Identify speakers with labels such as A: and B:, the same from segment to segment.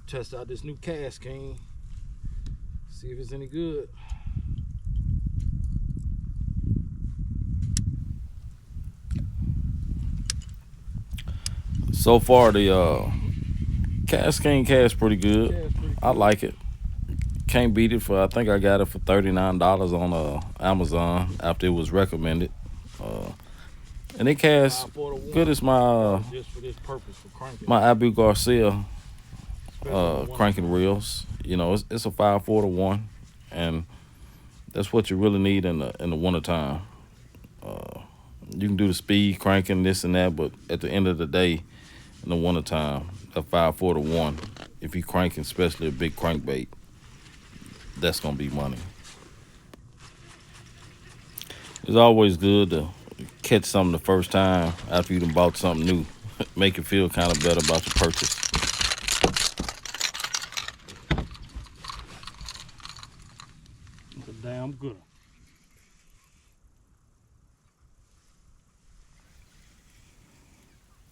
A: Test out this new cast cane. See if it's any good. So far the cast cane cast pretty good. I like it. Can't beat it for, I think I got it for $39 on Amazon after it was recommended. And it casts good as my Abu Garcia cranking reels. You know, it's a 5-4-1, and that's what you really need in the wintertime. You can do the speed cranking, this and that, but at the end of the day, in the wintertime, a 5-4-1, if you cranking, especially a big crankbait, that's gonna be money. It's always good to catch something the first time after you done bought something new. Make you feel kind of better about your purchase. It's a damn good.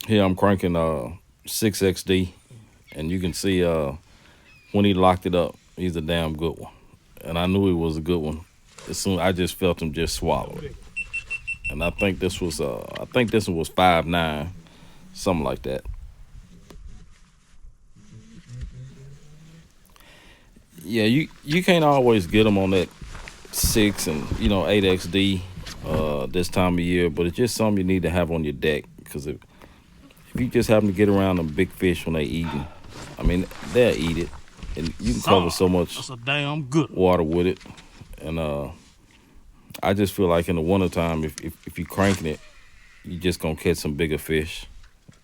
A: Here I'm cranking 6XD, and you can see when he locked it up, he's a damn good one. And I knew he was a good one as soon I just felt him just swallow it. And I think this was one was 5.9, something like that. Yeah, you can't always get them on that 6 and 8XD this time of year, but it's just something you need to have on your deck, because if you just happen to get around them big fish when they eating, I mean, they'll eat it, and you can cover so much that's a damn good water with it. And I just feel like in the wintertime, if you're cranking it, you're just gonna catch some bigger fish.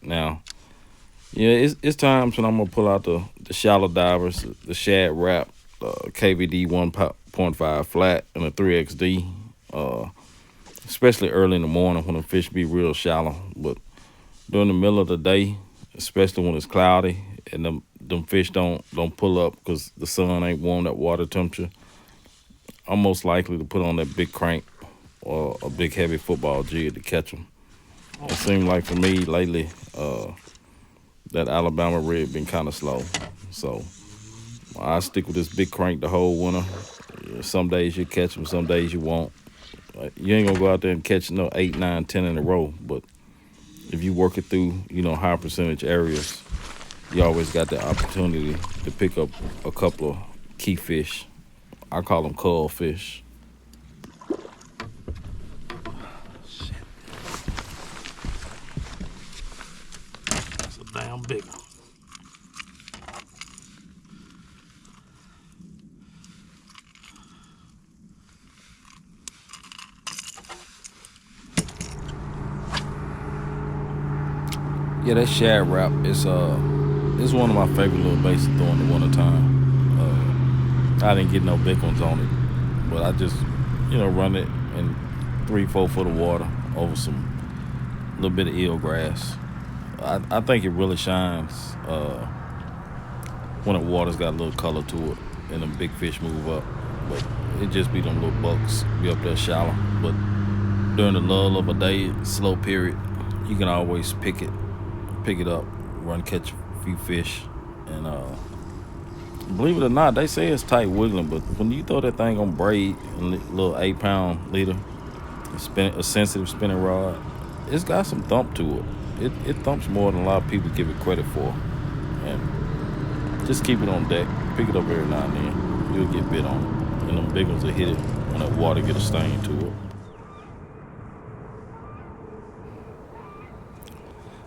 A: Now, yeah, it's times when I'm gonna pull out the shallow divers, the shad wrap, KVD 1.5 flat, and a 3XD, especially early in the morning when the fish be real shallow. But during the middle of the day, especially when it's cloudy and them fish don't pull up because the sun ain't warm that water temperature, I'm most likely to put on that big crank or a big heavy football jig to catch them. It seems like for me lately, that Alabama rig been kind of slow. So I stick with this big crank the whole winter. Some days you catch them, some days you won't. You ain't gonna go out there and catch 8, 9, 10 in a row, but if you work it through, high percentage areas, you always got the opportunity to pick up a couple of key fish. I call them cull fish. Shit. That's a damn big one. Yeah, that shad wrap is one of my favorite little baits to throw in the wintertime. I didn't get no big ones on it, but I just, run it in 3-4 foot of water over some little bit of eelgrass. I think it really shines when the water's got a little color to it and them big fish move up. But it just be them little bucks be up there shallow. But during the lull of a day, slow period, you can always pick it up, run, catch a few fish, and believe it or not, they say it's tight wiggling, but when you throw that thing on braid, a little 8-pound leader, a sensitive spinning rod, it's got some thump to it. It thumps more than a lot of people give it credit for. And just keep it on deck, pick it up every now and then, you'll get bit on it, and them big ones will hit it when that water get a stain to it.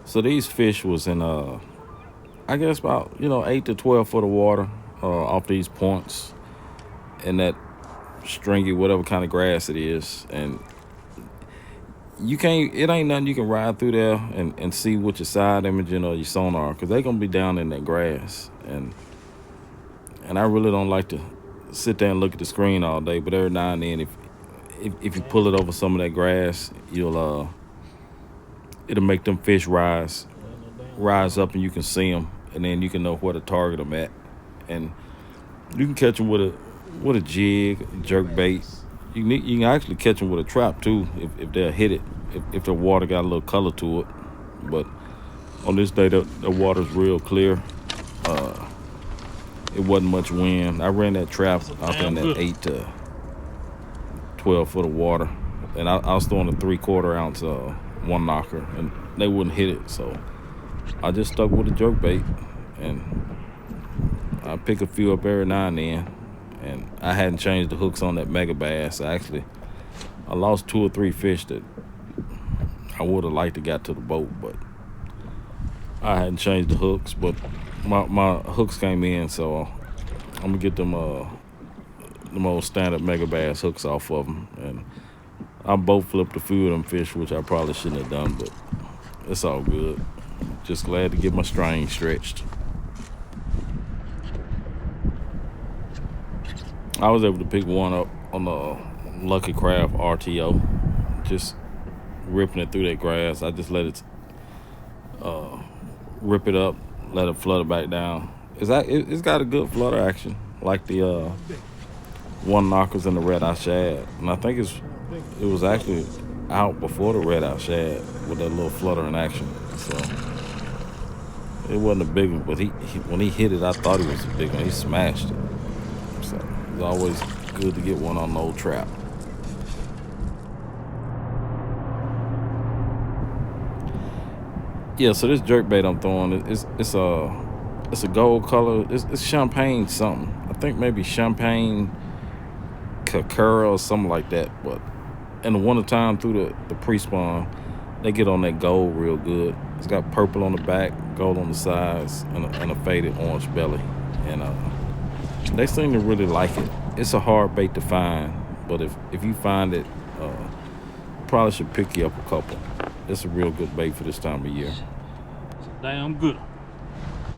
A: So these fish was in I guess about 8 to 12 foot of water off these points in that stringy whatever kind of grass it is, and it ain't nothing you can ride through there and see with your side imaging or your sonar, because they gonna be down in that grass, and I really don't like to sit there and look at the screen all day, but every now and then if you pull it over some of that grass, it'll make them fish rise up, and you can see them, and then you can know where to target them at, and you can catch them with a jig, jerk bait. You can actually catch them with a trap too if they'll hit it, if the water got a little color to it. But on this day, the water's real clear. it wasn't much wind. I ran that trap out there in that 8 to 12 foot of water, and I was throwing a 3/4 ounce one knocker, and they wouldn't hit it. So I just stuck with the jerkbait, and I pick a few up every now and then. And I hadn't changed the hooks on that mega bass. I lost 2 or 3 fish that I would have liked to got to the boat, but I hadn't changed the hooks. But my hooks came in, so I'm gonna get them old standard mega bass hooks off of them. And I boat flipped a few of them fish, which I probably shouldn't have done, but it's all good. Just glad to get my string stretched. I was able to pick one up on the Lucky Craft RTO, just ripping it through that grass. I just let it rip it up, let it flutter back down. It's got a good flutter action, like the one knockers and the red eye shad, and I think it was actually out before the red eye shad with that little fluttering action. So it wasn't a big one, but he when he hit it, I thought he was a big one. He smashed it. So it's always good to get one on the old trap. Yeah, so this jerkbait I'm throwing, it's a gold color. It's champagne something. I think maybe champagne Kakura or something like that. But in the wintertime through the pre-spawn, they get on that gold real good. It's got purple on the back, gold on the sides, and a faded orange belly. And they seem to really like it. It's a hard bait to find, but if you find it, probably should pick you up a couple. It's a real good bait for this time of year.
B: Damn good.